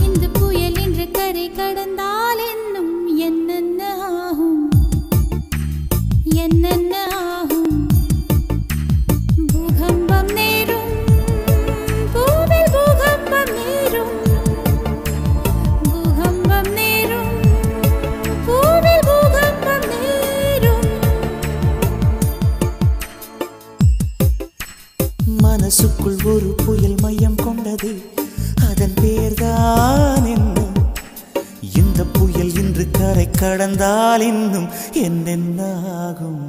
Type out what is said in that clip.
இந்த புயல் என்று கரை கடந்தால் இன்னும் என்னென்ன ஆகும் என்னென்ன ஆகும் பூகம்பம் நேரும் பூவில் பூகம்பம் நேரும் பூகம்பம் நேரும் பூவில் பூகம்பம் நேரும் மனசுக்குள் ஒரு புயல் மையம் கொண்டது அதன் பேர்தான் என்ன இந்த புயல் இன்று கரை கடந்தால் இன்னும் என்னென்ன ஆகும்